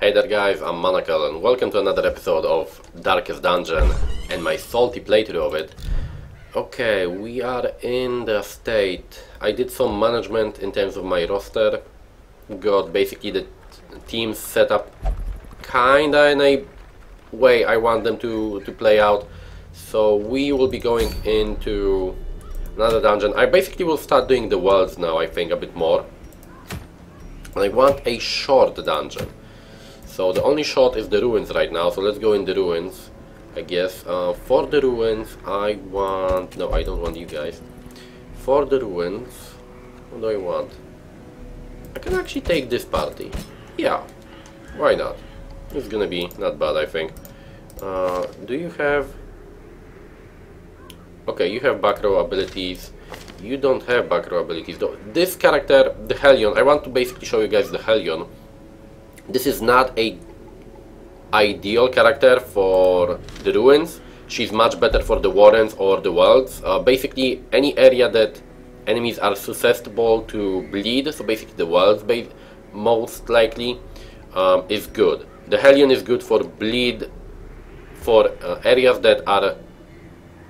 Hey there guys, I'm Manakel and welcome to another episode of Darkest Dungeon and my salty playthrough of it. Okay, we are in the state. I did some management in terms of my roster. Got basically the teams set up kinda in a way I want them to play out. So we will be going into another dungeon. I basically will start doing the worlds now, I think, a bit more. And I want a short dungeon. So the only short is the ruins right now, so let's go in the ruins, I guess. For the ruins, I want... no, I don't want you guys. For the ruins, what do I want? I can actually take this party. Yeah, why not? It's gonna be not bad, I think. Do you have... okay, you have back row abilities. You don't have back row abilities though. This character, the Hellion, I want to basically show you guys the Hellion. This is not a ideal character for the ruins. She's much better for the warrens or the worlds. Basically any area that enemies are susceptible to bleed, so basically the worlds most likely, is good. The Hellion is good for bleed, for areas that are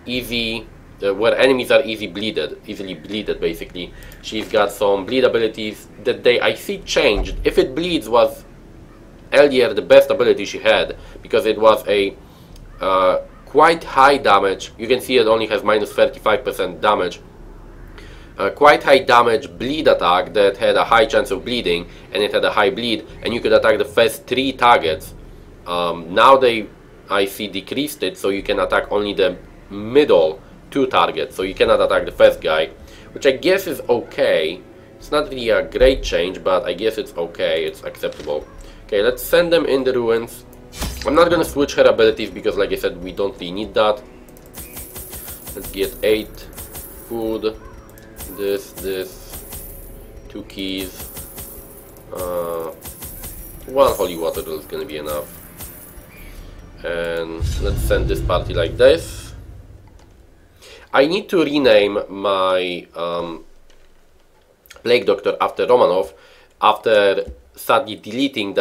easy, where enemies are easily bleeded basically. She's got some bleed abilities that I see changed. If it bleeds was earlier the best ability she had, because it was a quite high damage. You can see it only has minus 35% damage. Quite high damage bleed attack that had a high chance of bleeding, and it had a high bleed, and you could attack the first 3 targets. Now I see decreased it, so you can attack only the middle 2 targets, so you cannot attack the first guy, which I guess is okay. It's not really a great change, but I guess it's okay, it's acceptable. Okay, let's send them in the ruins. I'm not gonna switch her abilities because, like I said, we don't really need that. Let's get 8 food, this, 2 keys, 1 holy water is gonna be enough. And let's send this party like this. I need to rename my Plague Doctor after Romanov, after sadly kicking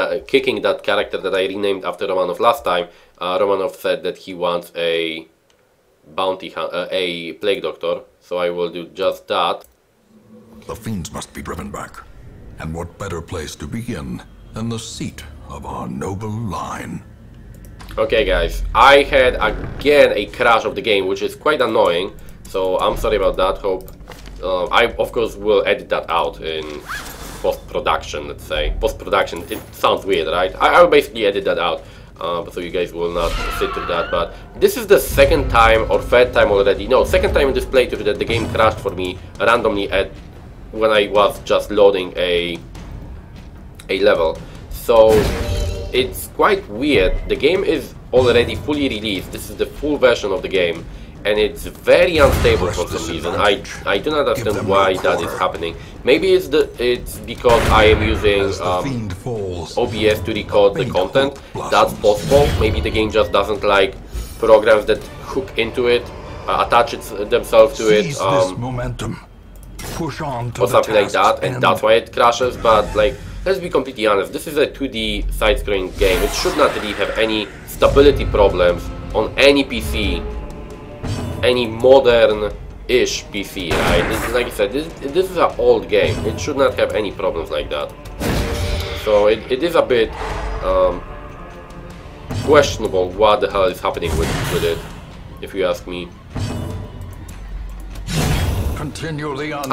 that character that I renamed after Romanov last time. Romanov said that he wants a a Plague Doctor, so I will do just that. The fiends must be driven back, and what better place to begin than the seat of our noble line. Okay guys, I had again a crash of the game, which is quite annoying, so I'm sorry about that. Hope I of course will edit that out in post-production, let's say. Post-production, it sounds weird, right? I will basically edit that out, so you guys will not sit through that. But this is the second time or third time already, no, second time in this playthrough that the game crashed for me randomly when I was just loading a level. So it's quite weird. The game is already fully released. This is the full version of the game, and it's very unstable for some reason. I do not understand why that is happening. Maybe it's because I am using OBS to record the content. That's possible. Maybe the game just doesn't like programs that hook into it, attach themselves to it, or something like that, and that's why it crashes. But like, let's be completely honest, this is a 2D side-scrolling game. It should not really have any stability problems on any PC, any modern-ish PC, right? Like I said, this is an old game. It should not have any problems like that. So it is a bit questionable what the hell is happening with it, if you ask me. I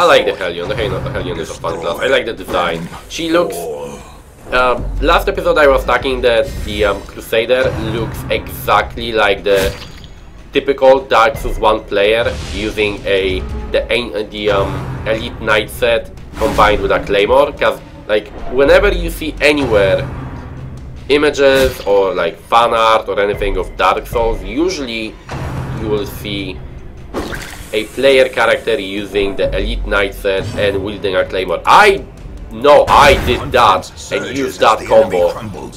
like the Hellion. The Hellion is a fun class. I like the design. She looks... last episode I was talking that the Crusader looks exactly like the typical Dark Souls 1 player, using the Elite Knight set combined with a Claymore. Because like, whenever you see anywhere images or like fan art or anything of Dark Souls, usually you will see a player character using the Elite Knight set and wielding a Claymore. I know I did that and used that combo,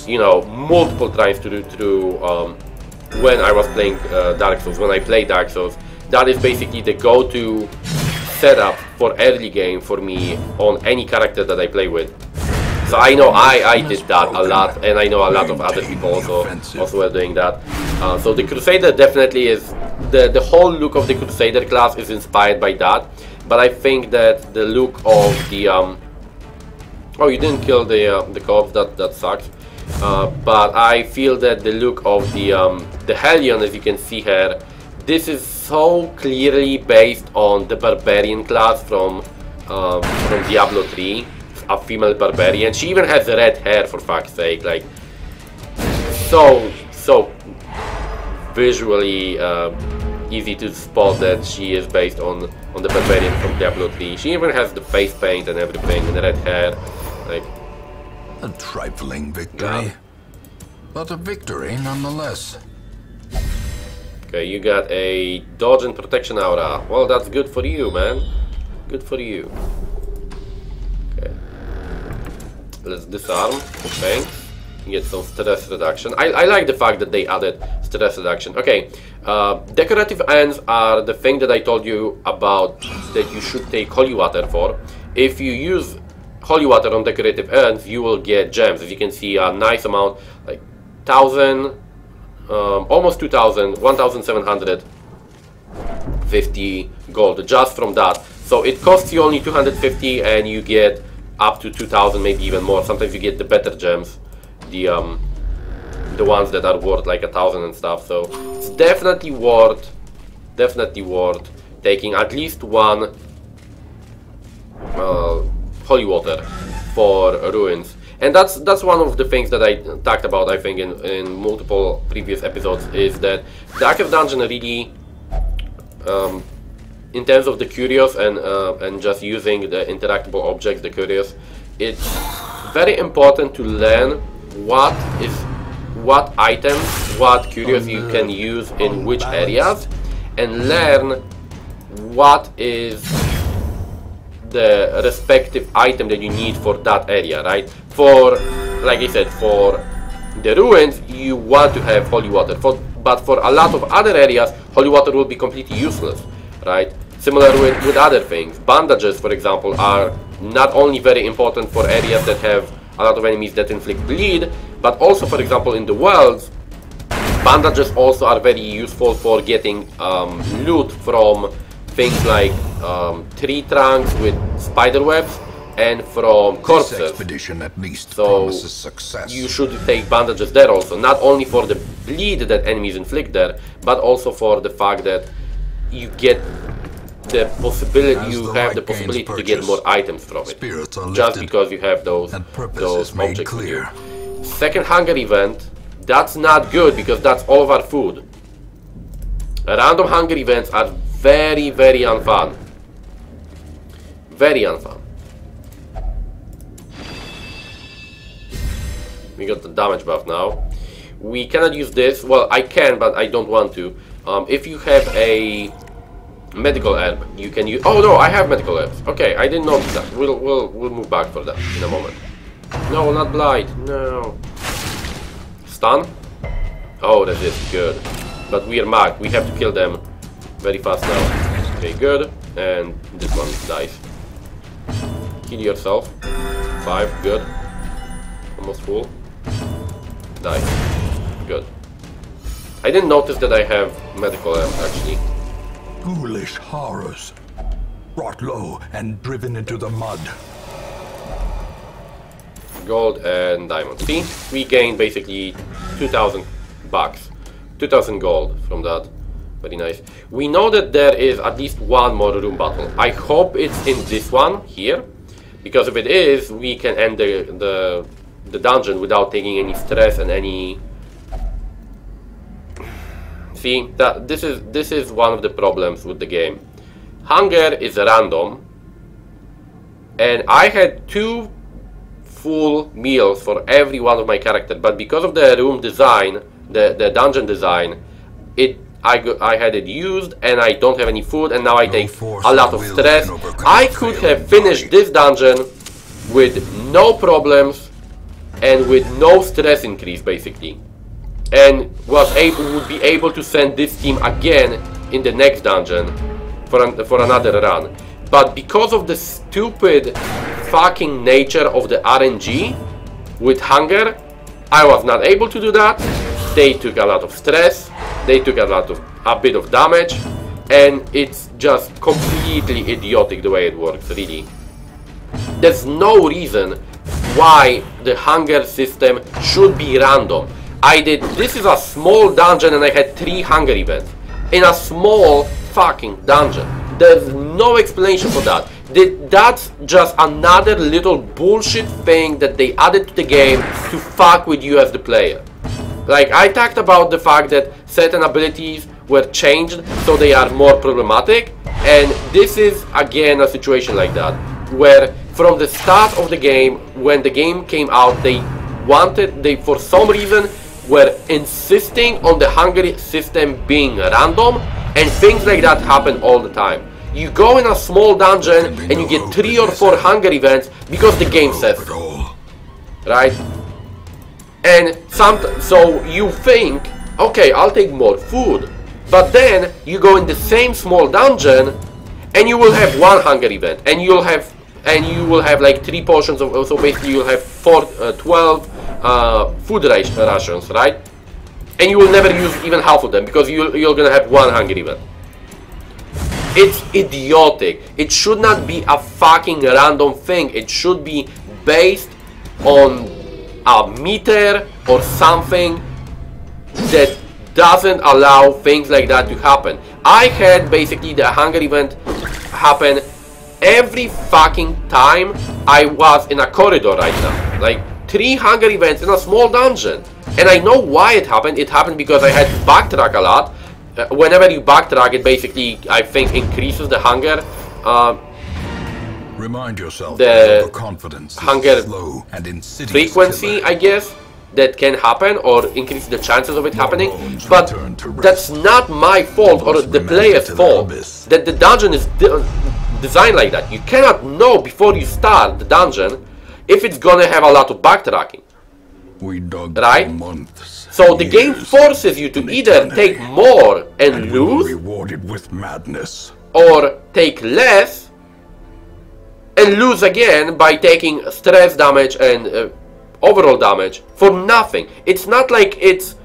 you know, multiple times when I was playing Dark Souls, when I play Dark Souls. That is basically the go-to setup for early game for me on any character that I play with. So I know I did that a lot, and I know a lot of other people also were doing that. So the Crusader definitely is, the whole look of the Crusader class is inspired by that. But I think that the look of the oh, you didn't kill the corpse, that sucks. But I feel that the look of the Hellion, as you can see here, this is so clearly based on the Barbarian class from Diablo 3, a female Barbarian. She even has red hair, for fuck's sake, like so visually easy to spot that she is based on the Barbarian from Diablo 3. She even has the face paint and everything and the red hair, like. A trifling victory, but a victory nonetheless. Okay, you got a dodge and protection aura. Well, that's good for you, man. Good for you. Okay. Let's disarm. Thanks. You get some stress reduction. I like the fact that they added stress reduction. Okay. Decorative ends are the thing that I told you about that you should take holy water for. If you use holy water on decorative ends, you will get gems. As you can see, a nice amount, like 1,000, almost 2,000, 1,750 gold just from that. So it costs you only 250, and you get up to 2,000, maybe even more. Sometimes you get the better gems, the ones that are worth like 1,000 and stuff. So it's definitely worth taking at least one holy water for ruins. And that's one of the things that I talked about, I think, in multiple previous episodes, is that the Archive Dungeon really, in terms of the curios and just using the interactable objects, the curios, it's very important to learn what items, what curios you can use in which areas, and learn what is the respective item that you need for that area, right? For, like I said, for the ruins, you want to have holy water. But for a lot of other areas, holy water will be completely useless, right? Similar with other things. Bandages, for example, are not only very important for areas that have a lot of enemies that inflict bleed, but also, for example, in the worlds, bandages also are very useful for getting loot from things like tree trunks with spider webs and from corpses. This expedition at least so promises success. You should take bandages there also, not only for the bleed that enemies inflict there, but also for the fact that you get the possibility, to get more items from it, just because you have those objects with you. Second hunger event, that's not good because that's all of our food. Random hunger events are very, very unfun. Very unfun. We got the damage buff now. We cannot use this. Well, I can, but I don't want to. If you have a medical herb, you can use. Oh no, I have medical herbs. Okay, I didn't notice that. We'll move back for that in a moment. No, not blight. No. Stun. Oh, that is good. But we are marked. We have to kill them very fast now. Okay, good. And this one dies. Kill yourself. 5, good. Almost full. Die. Good. I didn't notice that I have medical herbs actually. Ghoulish horrors, brought low and driven into the mud. Gold and diamond. See, we gained basically 2,000 bucks, 2,000 gold from that. Very nice. We know that there is at least one more room battle. I hope it's in this one here, because if it is, we can end the dungeon without taking any stress and any. See, that this is one of the problems with the game. Hunger is random, and I had 2 full meals for every one of my characters, but because of the room design, the dungeon design, I had it used and I don't have any food, and now I take a lot of stress. I could have finished this dungeon with no problems and with no stress increase basically, and would be able to send this team again in the next dungeon for another run. But because of the stupid fucking nature of the RNG with hunger, I was not able to do that. They took a lot of stress, they took a bit of damage, and it's just completely idiotic the way it works, really. There's no reason why the hunger system should be random. This is a small dungeon and I had 3 hunger events in a small fucking dungeon. There's no explanation for that. That's just another little bullshit thing that they added to the game to fuck with you as the player. Like, I talked about the fact that certain abilities were changed so they are more problematic, and this is again a situation like that, where from the start of the game, when the game came out, they for some reason were insisting on the hunger system being random, and things like that happen all the time. You go in a small dungeon and you get 3 or 4 hunger events because the game says so, right? And so you think, okay, I'll take more food, but then you go in the same small dungeon and you will have 1 hunger event, and you will have like 3 portions of, so basically you'll have 12 food rations, right? And you will never use even half of them because you're gonna have 1 hunger event. It's idiotic. It should not be a fucking random thing. It should be based on a meter or something that doesn't allow things like that to happen. I had basically the hunger event happen every fucking time I was in a corridor right now. Like 3 hunger events in a small dungeon. And I know why it happened. It happened because I had to backtrack a lot. Whenever you backtrack, it basically, I think, increases the hunger. Remind yourself the confidence hunger slow and insidious frequency, killer. I guess, that can happen, or increase the chances of it happening. But that's not my fault or the player's fault that the dungeon is designed like that. You cannot know before you start the dungeon if it's gonna have a lot of backtracking. We dug right? for months. So the game forces you to either take more and lose, rewarded with madness, or take less and lose again by taking stress damage and overall damage for nothing. It's not like it's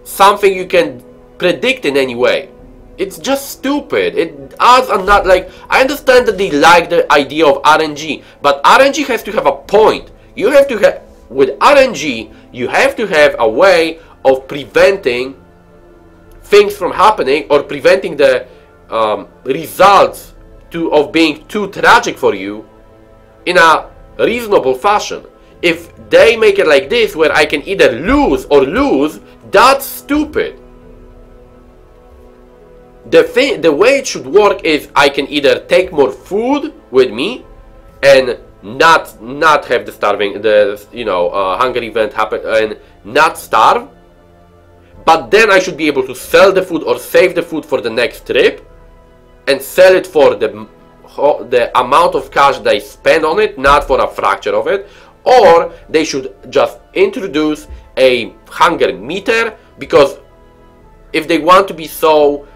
something you can predict in any way. It's just stupid. It adds a not like, I understand that they like the idea of RNG, but RNG has to have a point. You have to have, with RNG, you have to have a way of preventing things from happening, or preventing the results of being too tragic for you in a reasonable fashion. If they make it like this, where I can either lose or lose, that's stupid. The way it should work is I can either take more food with me and not have the hunger event happen and not starve, but then I should be able to sell the food or save the food for the next trip and sell it for the amount of cash they spend on it, not for a fraction of it. Or they should just introduce a hunger meter, because if they want to be so,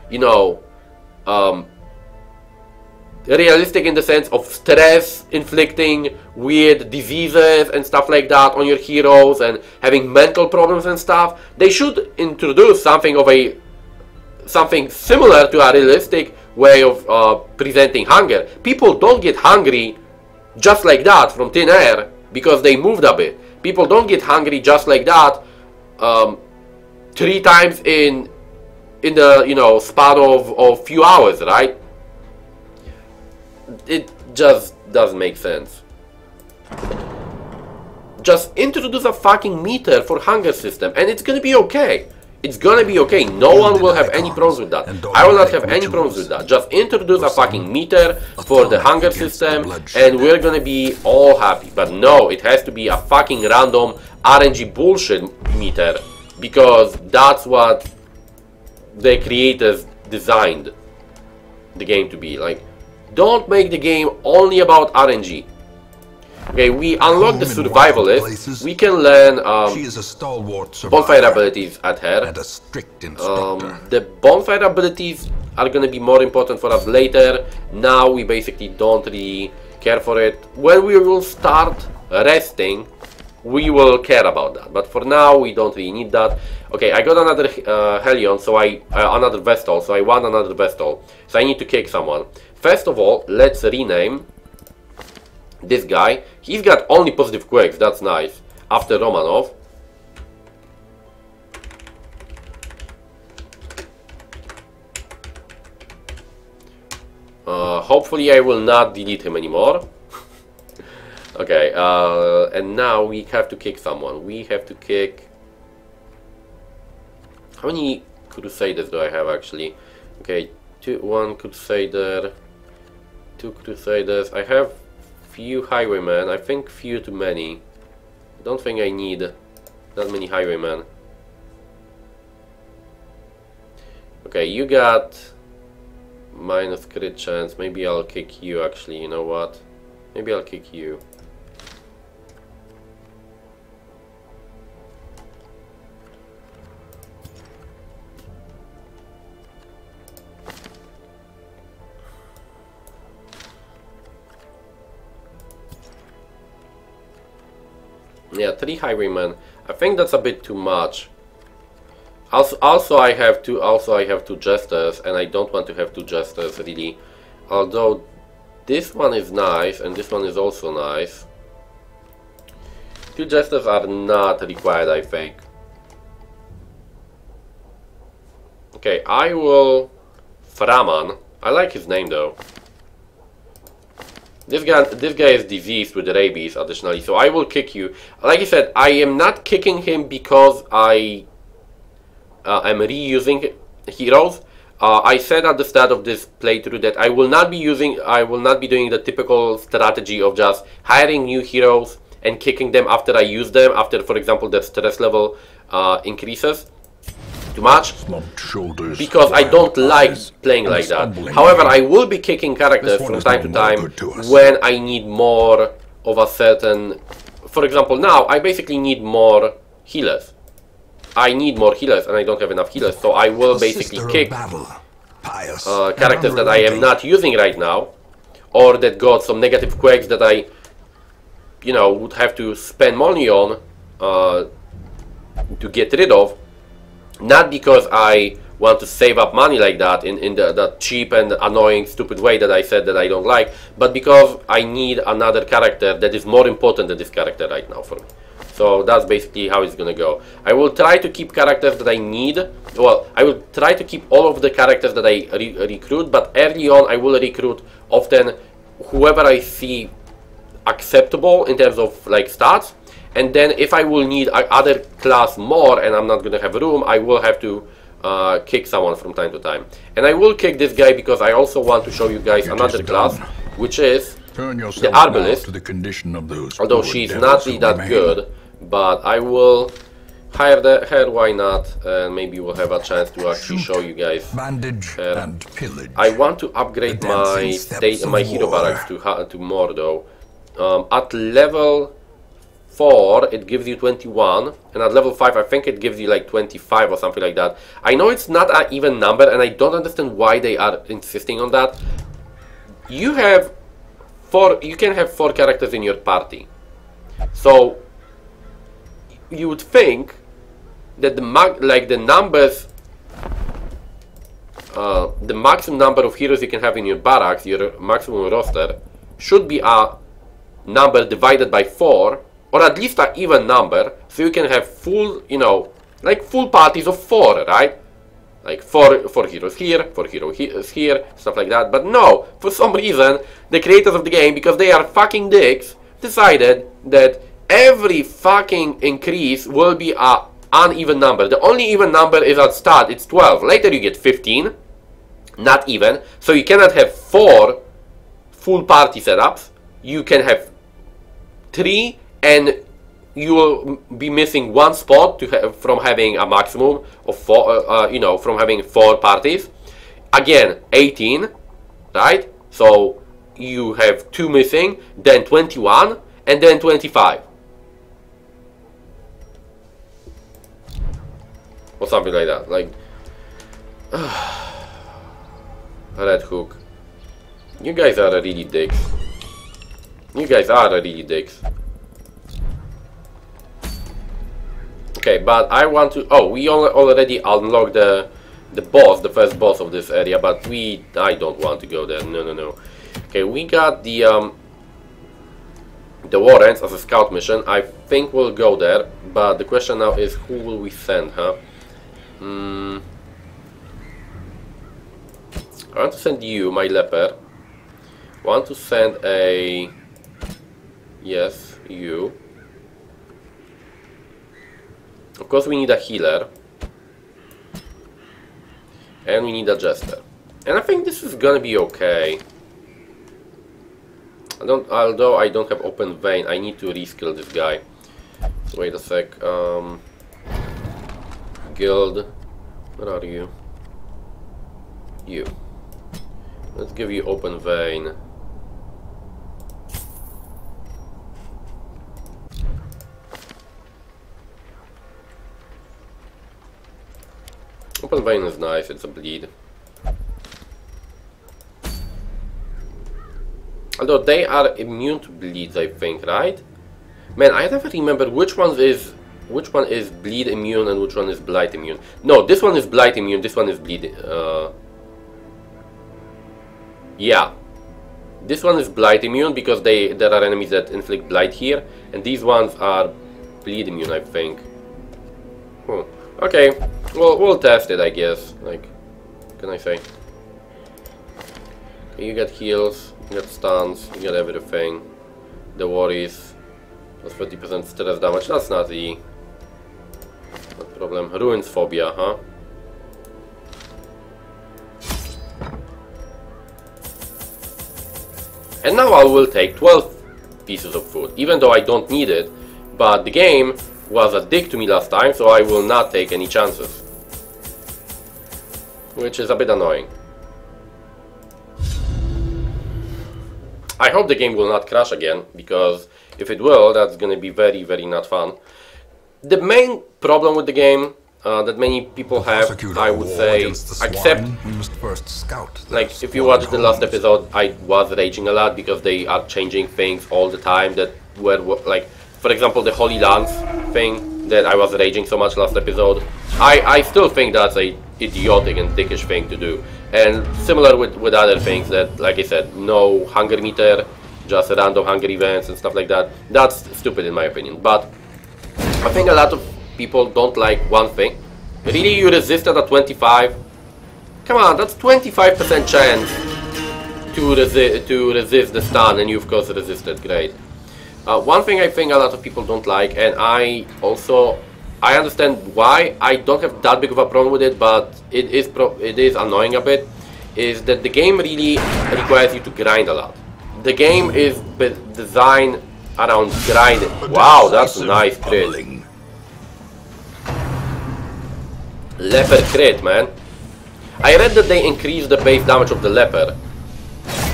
realistic in the sense of stress inflicting weird diseases and stuff like that on your heroes and having mental problems and stuff, they should introduce something similar to a realistic way of presenting hunger. People don't get hungry just like that from thin air because they moved a bit. People don't get hungry just like that 3 times in the span of a few hours, right? It just doesn't make sense. Just introduce a fucking meter for hunger system and it's gonna be okay. It's gonna be okay. No one will have any problems with that. I will not have any problems with that. Just introduce a fucking meter for the hunger system and we're gonna be all happy. But no, it has to be a fucking random RNG bullshit meter, because that's what the creators designed the game to be. Like, don't make the game only about RNG. Okay, we unlock the survivalist. We can learn she is a stalwart bonfire abilities at her. and a strict inspector. The bonfire abilities are gonna be more important for us later. Now we basically don't really care for it. When we will start resting, we will care about that. But for now, we don't really need that. Okay, I got another Hellion, so another Vestal, so I want another Vestal. So I need to kick someone. First of all, let's rename this guy. He's got only positive quakes, that's nice. After Romanov. Hopefully I will not delete him anymore. Okay, and now we have to kick someone. We have to kick... How many Crusaders do I have actually? Okay, one Crusader, 2 Crusaders. I have few Highwaymen. I think few too many. I don't think I need that many Highwaymen. Okay, you got minus crit chance. Maybe I'll kick you actually, you know what? Maybe I'll kick you. Yeah, 3 Highwaymen. I think that's a bit too much. Also I have two Jesters, and I don't want to have 2 Jesters really. Although this one is nice and this one is also nice. 2 Jesters are not required, I think. Okay, I will Framan. I like his name though. This guy is diseased with rabies additionally, so I will kick you. Like I said, I am not kicking him because I am reusing heroes. I said at the start of this playthrough that I will not be doing the typical strategy of just hiring new heroes and kicking them after I use them, after, for example, the stress level increases too much, because I don't like playing like that. However, I will be kicking characters from time to time when I need more of a certain... For example, now I basically need more healers. I need more healers and I don't have enough healers, so I will basically kick characters that I am not using right now, or that got some negative quakes that I, you know, would have to spend money on to get rid of. Not because I want to save up money like that in the cheap and annoying stupid way that I said that I don't like, but because I need another character that is more important than this character right now for me. So that's basically how it's gonna go. I will try to keep characters that I need. Well, I will try to keep all of the characters that I recruit, but early on I will recruit often whoever I see acceptable in terms of like stats. And then if I will need other class more and I'm not going to have room, I will have to kick someone from time to time. And I will kick this guy because I also want to show you guys another class, which is the Arbalist. Although she's not really that good, but I will hire her, why not? And maybe we'll have a chance to actually show you guys her. I want to upgrade my hero barracks to more though. At level 4 it gives you 21, and at level 5 I think it gives you like 25 or something like that. I know it's not an even number and I don't understand why they are insisting on that. You can have 4 characters in your party, so you would think that the maximum number of heroes you can have in your barracks, your maximum roster, should be a number divided by 4, or at least an even number, so you can have full, you know, like full parties of 4, right? Like 4 heroes here, 4 heroes here, stuff like that. But no, for some reason, the creators of the game, because they are fucking dicks, decided that every fucking increase will be an uneven number. The only even number is at start, it's 12. Later you get 15, not even. So you cannot have 4 full party setups. You can have 3, and you will be missing 1 spot from having a maximum of 4, you know, from having 4 parties. Again, 18, right? So you have 2 missing, then 21, and then 25. Or something like that. Like, Red Hook. You guys are really dicks. You guys are really dicks. Okay, but I want to... Oh, we already unlocked the boss, the first boss of this area, but I don't want to go there. No, no, no. Okay, we got the Warrens as a scout mission. I think we'll go there, but the question now is who will we send, huh? I want to send you, my leper. I want to send a... Yes, you. Of course we need a healer. And we need a jester. And I think this is gonna be okay. Although I don't have open vein, I need to reskill this guy. Wait a sec. Guild. Where are you? You. Let's give you open vein. Open vein is nice, it's a bleed. Although they are immune to bleeds, I think, right? Man, I never remember which one is bleed immune and which one is blight immune. No, this one is blight immune, this one is bleed. Yeah. This one is blight immune because there are enemies that inflict blight here, and these ones are bleed immune, I think. Okay, well, we'll test it, I guess. Like, what can I say? Okay, you get heals, you get stuns, you get everything. The worries, plus 30% stress damage, that's not the problem. Ruins phobia, huh? And now I will take 12 pieces of food, even though I don't need it, but the game was a dick to me last time, so I will not take any chances. Which is a bit annoying. I hope the game will not crash again, because if it will, that's gonna be very, very not fun. The main problem with the game that many people have, I would say, except, like, if you watch the last episode, I was raging a lot because they are changing things all the time that were, like, for example, the Holy Lance thing that I was raging so much last episode. I still think that's a idiotic and dickish thing to do. And similar with other things that, like I said, no hunger meter, just random hunger events and stuff like that. That's stupid in my opinion. But I think a lot of people don't like one thing. Really, you resisted at 25? Come on, that's 25% chance to resist the stun, and you of course resisted. Great. One thing I think a lot of people don't like, and I understand why. I don't have that big of a problem with it, but it is annoying a bit, is that the game really requires you to grind a lot. The game is designed around grinding. Wow, that's a nice crit. Leper crit, man. I read that they increased the base damage of the leper,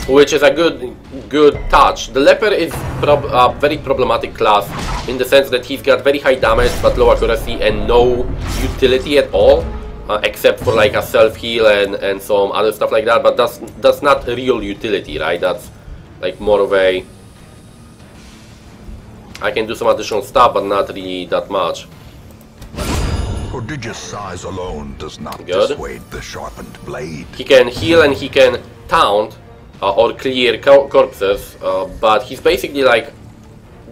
which is a good touch. The leper is a very problematic class in the sense that he's got very high damage but low accuracy and no utility at all, except for like a self-heal and some other stuff like that. But that's not real utility, right? That's like more of a, I can do some additional stuff but not really that much. Prodigious size alone does not dissuade the sharpened blade. He can heal and he can taunt or clear corpses, but he's basically like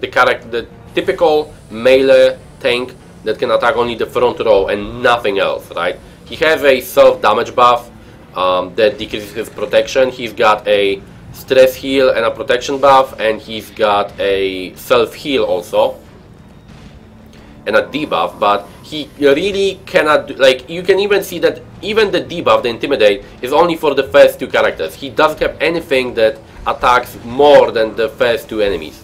the typical melee tank that can attack only the front row and nothing else, right? He has a self-damage buff that decreases his protection. He's got a stress heal and a protection buff, and he's got a self-heal also and a debuff, but he really cannot do, like, you can even see that even the debuff, the Intimidate, is only for the first two characters. He doesn't have anything that attacks more than the first two enemies,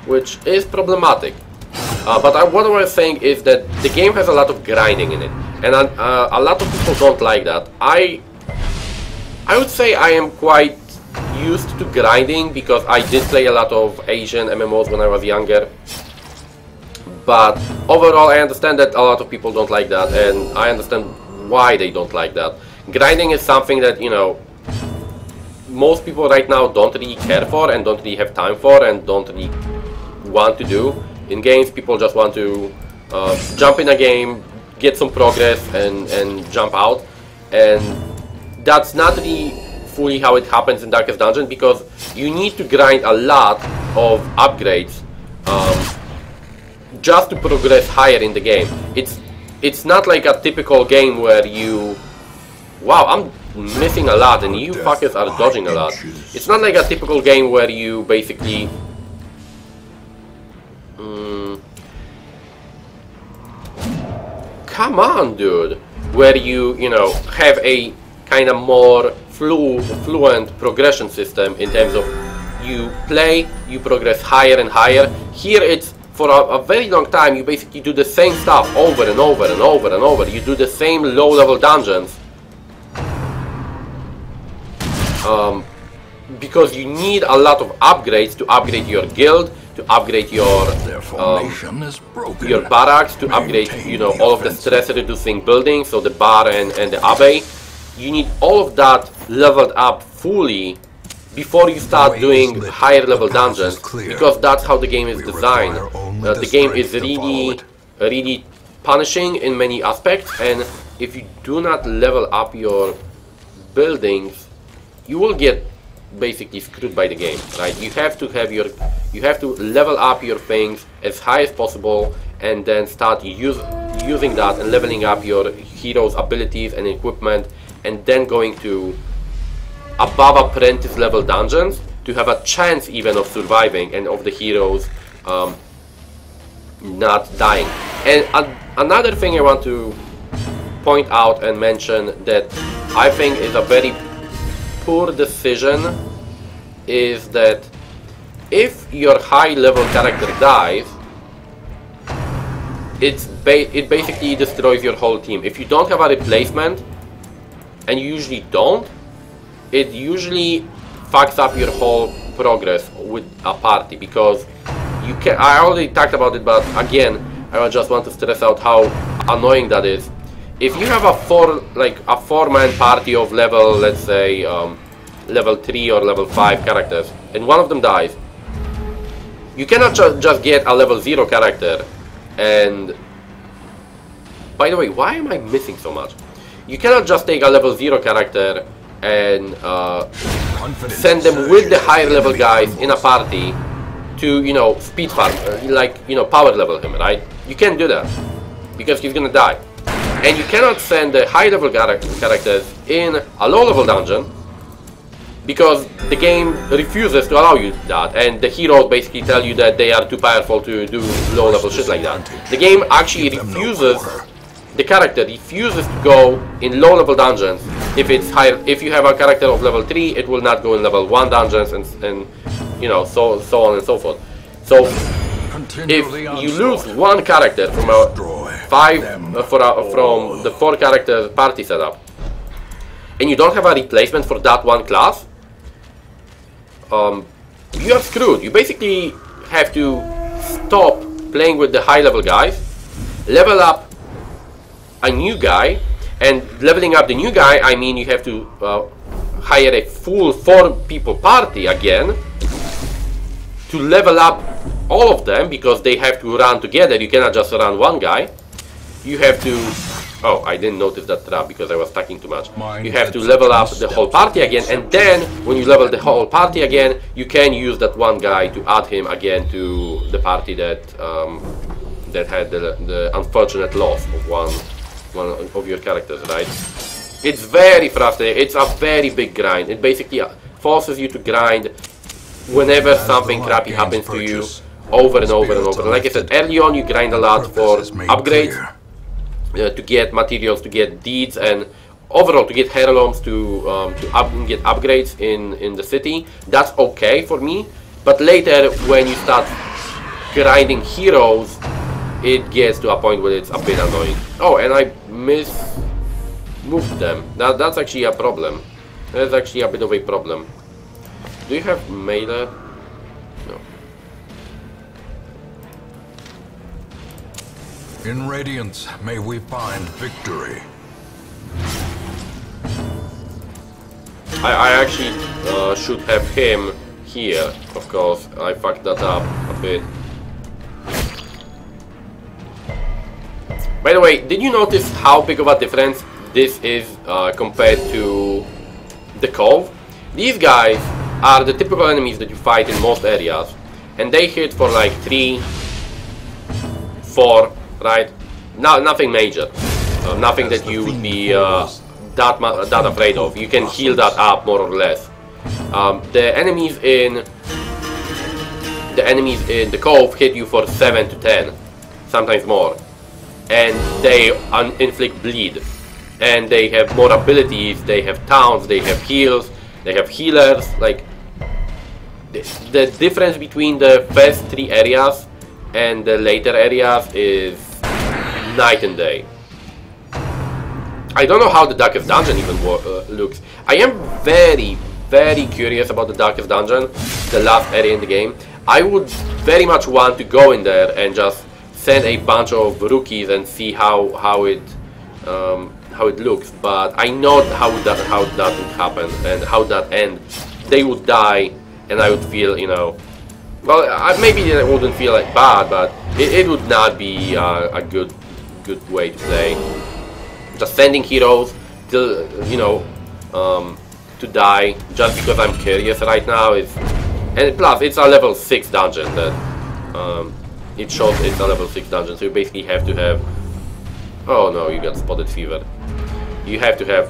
which is problematic. But what I was saying is that the game has a lot of grinding in it, and a lot of people don't like that. I would say I am quite used to grinding because I did play a lot of Asian MMOs when I was younger. But overall, I understand that a lot of people don't like that, and I understand why they don't like that. Grinding is something that, you know, most people right now don't really care for and don't really have time for and don't really want to do. In games, people just want to jump in a game, get some progress and jump out, and that's not really fully how it happens in Darkest Dungeon, because you need to grind a lot of upgrades just to progress higher in the game. It's not like a typical game where you... Wow, I'm missing a lot and you fuckers are dodging a lot. It's not like a typical game where you basically... Come on, dude! Where you know, have a kind of more fluent progression system in terms of you play, you progress higher and higher. Here it's, for a very long time, you basically do the same stuff over and over and over and over. You do the same low-level dungeons. Because you need a lot of upgrades to upgrade your guild, to upgrade your barracks, to upgrade, you know, all of the stress-reducing buildings, so the bar and the abbey. You need all of that leveled up fully before you start doing higher level dungeons, because that's how the game is designed. The game is really punishing in many aspects, and if you do not level up your buildings, you will get basically screwed by the game, right? You have to level up your things as high as possible, and then start using that and leveling up your heroes' abilities and equipment, and then going to above apprentice level dungeons to have a chance even of surviving and of the heroes not dying. And another thing I want to point out and mention that I think is a very poor decision is that if your high level character dies, it basically destroys your whole team. If you don't have a replacement, and you usually don't, it usually fucks up your whole progress with a party, because you can... I already talked about it, but again, I just want to stress out how annoying that is. If you have a four-man party of level, let's say, level 3 or level 5 characters, and one of them dies, you cannot just get a level 0 character and... By the way, why am I missing so much? You cannot just take a level 0 character and send them with the higher level guys in a party to, you know, speed farm, like, you know, power level him, right? You can't do that, because he's gonna die. And you cannot send the high level characters in a low level dungeon, because the game refuses to allow you that, and the heroes basically tell you that they are too powerful to do low level shit like that. The game actually refuses, the character refuses to go in low level dungeons. If it's higher, if you have a character of level 3, it will not go in level 1 dungeons, and you know, so on and so forth. So if you lose one character from from the 4 character party setup, and you don't have a replacement for that one class, you are screwed. You basically have to stop playing with the high level guys, level up a new guy, and leveling up the new guy, I mean you have to hire a full 4-people party again to level up all of them, because they have to run together. You cannot just run one guy. You have to... Oh, I didn't notice that trap because I was talking too much. You have to level up the whole party again, and then when you level the whole party again, you can use that one guy to add him again to the party that that had the unfortunate loss of one of your characters, right? It's very frustrating. It's a very big grind. It basically forces you to grind whenever something crappy happens to you, over and over and over. Like I said, early on you grind a lot for upgrades, to get materials, to get deeds, and overall to get heirlooms, to get upgrades in the city. That's okay for me, but later when you start grinding heroes, it gets to a point where it's a bit annoying. Oh, and I moved them. That's actually a problem. That's actually a bit of a problem. Do you have melee? No. In Radiance, may we find victory. I actually should have him here. Of course, I fucked that up a bit. By the way, did you notice how big of a difference this is compared to the Cove? These guys are the typical enemies that you fight in most areas, and they hit for like 3, 4, right? Nothing major, nothing that you would be that afraid of. You can heal that up more or less. The enemies in the Cove hit you for 7 to 10, sometimes more, and they inflict bleed. And they have more abilities, they have towns, they have heals, they have healers. Like, the difference between the first 3 areas and the later areas is night and day. I don't know how the Darkest Dungeon even looks. I am very, very curious about the Darkest Dungeon, the last area in the game. I would very much want to go in there and just send a bunch of rookies and see how it looks, but I know how that would happen and how that end. They would die, and I would feel, you know, well, maybe it wouldn't feel like bad, but it would not be a good way to play. Just sending heroes till, you know, to die just because I'm curious right now is, and plus it's a level 6 dungeon that it shows it's a level 6 dungeon, so you basically have to have. Oh no, you got spotted fever. You have to have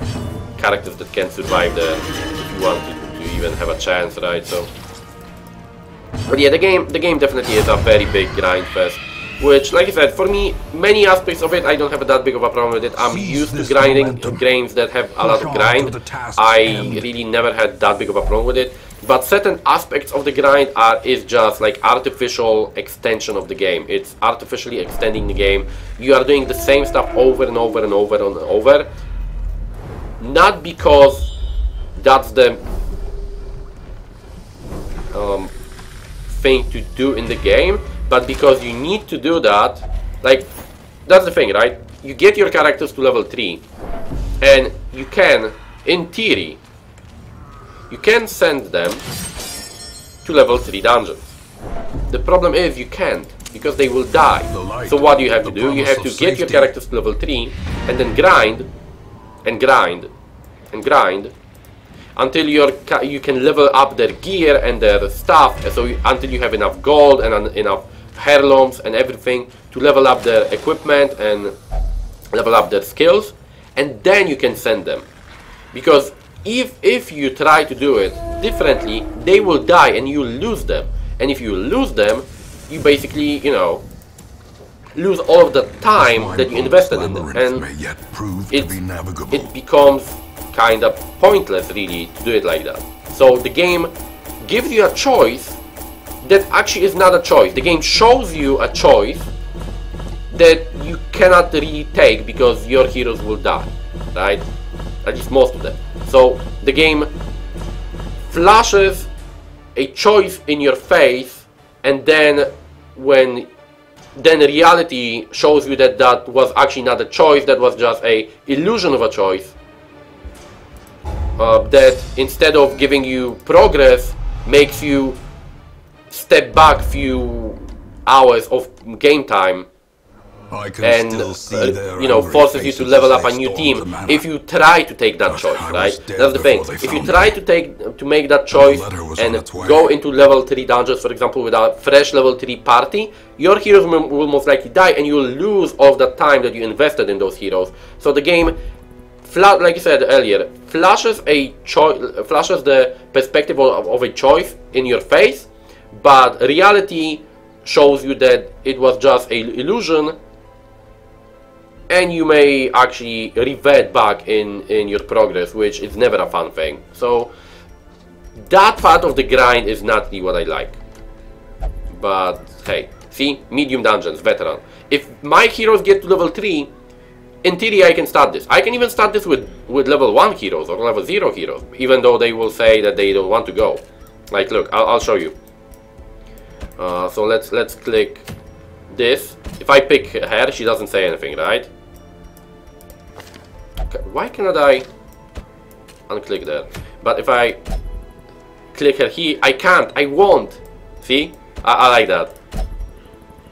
characters that can survive there if you want to even have a chance, right? So, but yeah, the game definitely is a very big grind fest. Which, like I said, for me, many aspects of it, I don't have that big of a problem with it. I'm used to grinding games that have a lot of grind. I really never had that big of a problem with it. But certain aspects of the grind is just like artificial extension of the game. It's artificially extending the game. You are doing the same stuff over and over and over and over. Not because that's the thing to do in the game, but because you need to do that. Like, that's the thing, right? You get your characters to level 3, and you can, in theory, you can send them to level 3 dungeons. The problem is you can't, because they will die. So what do you have to do? You have to get your characters to level 3, and then grind, and grind, and grind, until you can level up their gear and their stuff, so until you have enough gold and enough heirlooms and everything to level up their equipment and level up their skills, and then you can send them. Because if you try to do it differently, they will die and you lose them. And if you lose them, you basically, you know, lose all of the time that you invested in them, and it becomes kind of pointless, really, to do it like that. So the game gives you a choice that actually is not a choice. The game shows you a choice that you cannot really take because your heroes will die, right? At least most of them. So the game flashes a choice in your face, and then reality shows you that that was actually not a choice, that was just a illusion of a choice. That instead of giving you progress, makes you step back few hours of game time, and you know, forces you to level up a new team if you try to take that choice, right? That's the thing. If you try to make that choice and go into level 3 dungeons, for example, with a fresh level 3 party, your heroes will most likely die, and you will lose all the time that you invested in those heroes. So the game, like you said earlier, flashes the perspective of a choice in your face, but reality shows you that it was just an illusion, and you may actually revert back in your progress, which is never a fun thing. So that part of the grind is not really what I like. But hey, see, medium dungeons, veteran. If my heroes get to level 3, in theory I can start this. I can even start this with level 1 heroes or level 0 heroes, even though they will say that they don't want to go. Like, look, I'll show you. So let's click this. If I pick her, she doesn't say anything, right? Why cannot I? unclick there. But if I click her here, I can't, I won't. See? I like that.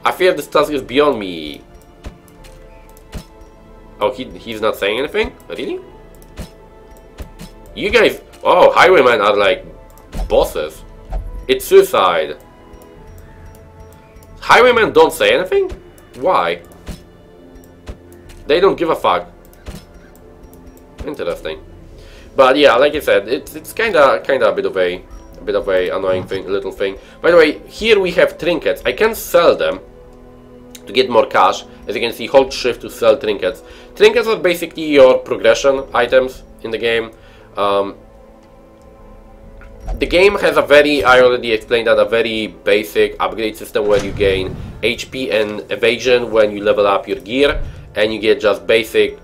I fear this task is beyond me. Oh, he's not saying anything? Really? You guys, oh, highwaymen are like bosses. It's suicide. Highwaymen don't say anything? Why? They don't give a fuck. Interesting. But yeah, like I said, it's kinda a bit of a annoying thing, little thing. By the way, here we have trinkets. I can sell them to get more cash. As you can see, hold shift to sell trinkets. Trinkets are basically your progression items in the game. The game has a very, I already explained that, a very basic upgrade system where you gain HP and evasion when you level up your gear, and you get just basic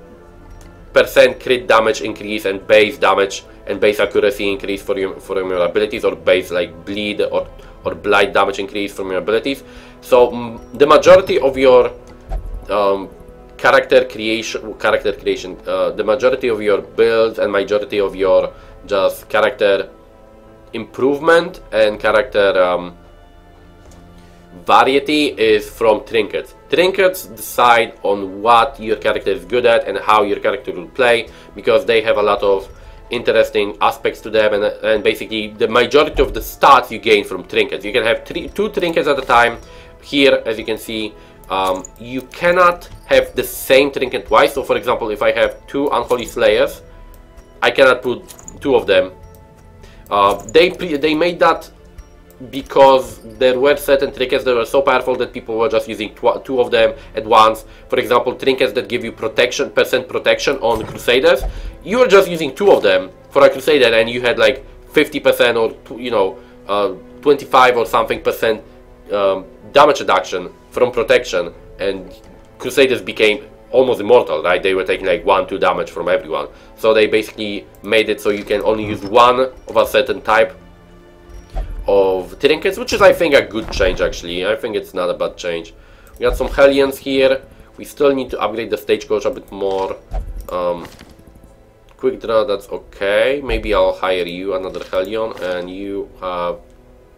percent crit damage increase and base damage and base accuracy increase for your abilities, or base like bleed or blight damage increase from your abilities. So the majority of your character creation, the majority of your builds and majority of your just character improvement and character variety is from trinkets. Trinkets decide on what your character is good at and how your character will play, because they have a lot of interesting aspects to them, and basically the majority of the stats you gain from trinkets. You can have two trinkets at a time. Here, as you can see, you cannot have the same trinket twice. So for example, if I have two Unholy Slayers, I cannot put two of them. They made that because there were certain trinkets that were so powerful that people were just using two of them at once. For example, trinkets that give you percent protection on Crusaders, you were just using two of them for a Crusader, and you had like 50% or, you know, 25 or something percent damage reduction from protection, and Crusaders became almost immortal, right? They were taking like 1-2 damage from everyone. So they basically made it so you can only use one of a certain type of trinkets, which is, I think, a good change actually. I think it's not a bad change. We got some Hellions here. We still need to upgrade the stagecoach a bit more. Quick draw, that's okay. Maybe I'll hire you, another Hellion, and you have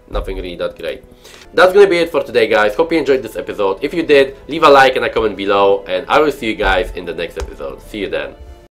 nothing really that great. That's gonna be it for today, guys. Hope you enjoyed this episode. If you did, leave a like and a comment below, and I will see you guys in the next episode. See you then.